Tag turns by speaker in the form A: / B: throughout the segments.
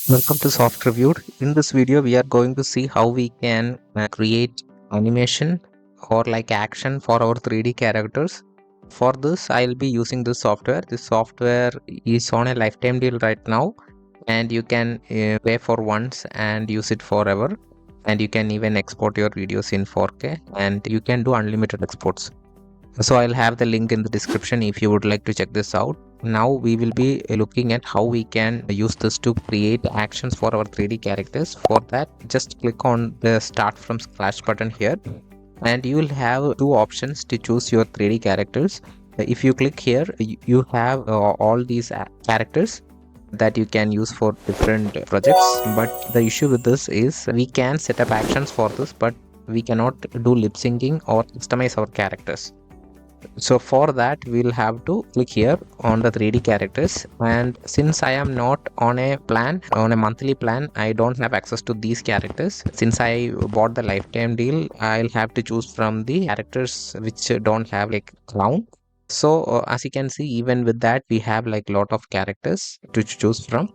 A: Welcome to Soft Reviewed. In this video, we are going to see how we can create animation or like action for our 3D characters. For this, I'll be using this software. This software is on a lifetime deal right now, and you can pay for once and use it forever. And you can even export your videos in 4K, and you can do unlimited exports. So I'll have the link in the description if you would like to check this out. Now we will be looking at how we can use this to create actions for our 3D characters. For that, just click on the start from scratch button here, and you will have two options to choose your 3D characters. If you click here, you have all these characters that you can use for different projects. But the issue with this is we can set up actions for this, but we cannot do lip syncing or customize our characters. So for that, we'll have to click here on the 3D characters, and since I am not on a monthly plan, I don't have access to these characters. Since I bought the lifetime deal, I'll have to choose from the characters which don't have like clown. So as you can see, even with that, we have like lot of characters to choose from.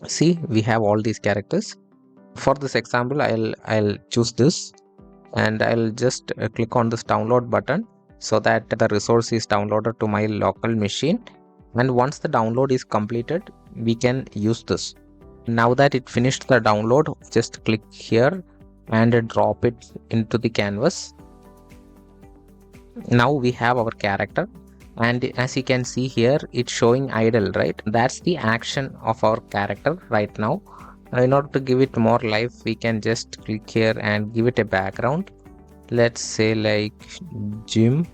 A: See, we have all these characters. For this example, I'll choose this, and I'll just click on this download button so that the resource is downloaded to my local machine. And once the download is completed, we can use this. Now that it finished the download, just click here and drop it into the canvas. Now we have our character, and as you can see here, it's showing idle, right? That's the action of our character right now. In order to give it more life, we can just click here and give it a background. Let's say like gym.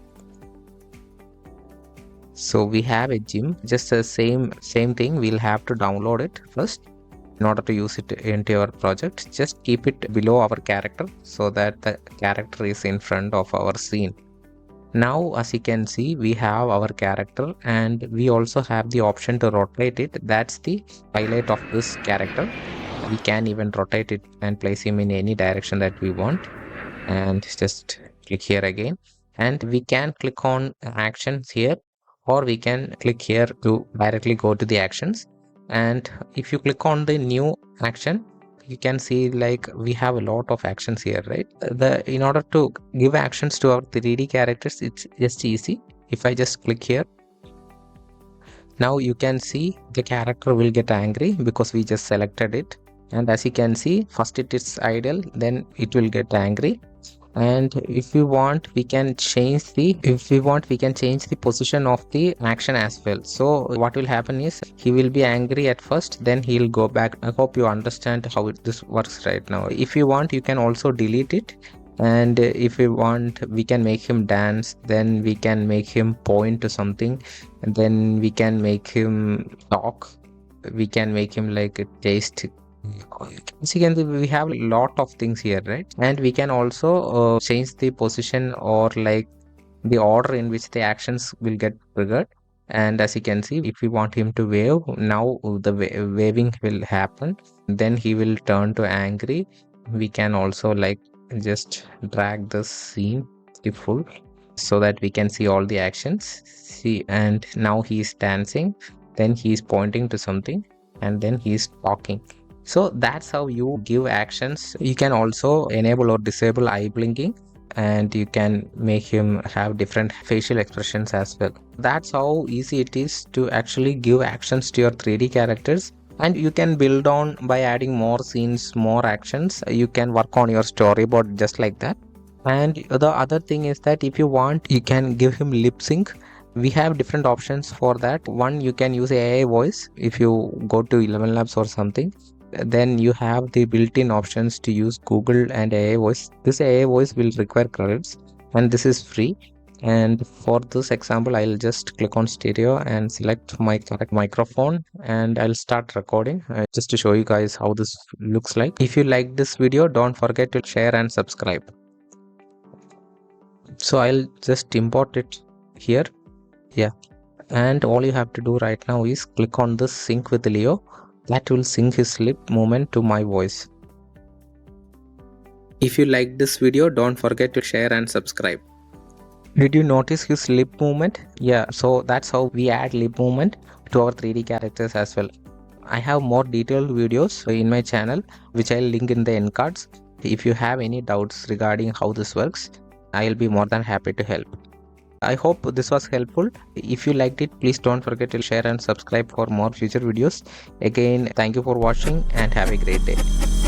A: So we have a gym, just the same thing. We'll have to download it first in order to use it into your project. Just keep it below our character so that the character is in front of our scene. Now as you can see, we have our character, and we also have the option to rotate it. That's the highlight of this character. We can even rotate it and place him in any direction that we want. And just click here again, and we can click on actions here, or we can click here to directly go to the actions. And if you click on the new action, you can see like we have a lot of actions here, right? In order to give actions to our 3D characters, it's just easy. If I just click here, now you can see the character will get angry because we just selected it. And as you can see, first it is idle, then it will get angry. And if we want, we can change the position of the action as well. So what will happen is he will be angry at first, then he'll go back. I hope you understand how this works right now. If you want, you can also delete it, and if we want, we can make him dance, then we can make him point to something, and then we can make him talk, we can make him like taste. So we have a lot of things here, right? And we can also change the position or like the order in which the actions will get triggered. And as you can see, if we want him to wave, now the waving will happen, then he will turn to angry. We can also like just drag the scene to full so that we can see all the actions. See, and now he is dancing, then he is pointing to something, and then he is talking. So that's how you give actions. You can also enable or disable eye blinking, and you can make him have different facial expressions as well. That's how easy it is to actually give actions to your 3D characters. And you can build on by adding more scenes, more actions. You can work on your storyboard just like that. And the other thing is that if you want, you can give him lip sync. We have different options for that. One, you can use AI voice. If you go to 11 Labs or something, then you have the built-in options to use Google and AI voice. This AI voice will require credits, and this is free. And for this example, I'll just click on stereo and select my correct microphone, and I'll start recording just to show you guys how this looks like. If you like this video, don't forget to share and subscribe. So I'll just import it here. Yeah, and all you have to do right now is click on this sync with Leo. That will sync his lip movement to my voice. If you like this video, don't forget to share and subscribe. Did you notice his lip movement? Yeah, so that's how we add lip movement to our 3D characters as well. I have more detailed videos in my channel, which I'll link in the end cards. If you have any doubts regarding how this works, I'll be more than happy to help. I hope this was helpful. If you liked it, please don't forget to share and subscribe for more future videos. Again, thank you for watching and have a great day.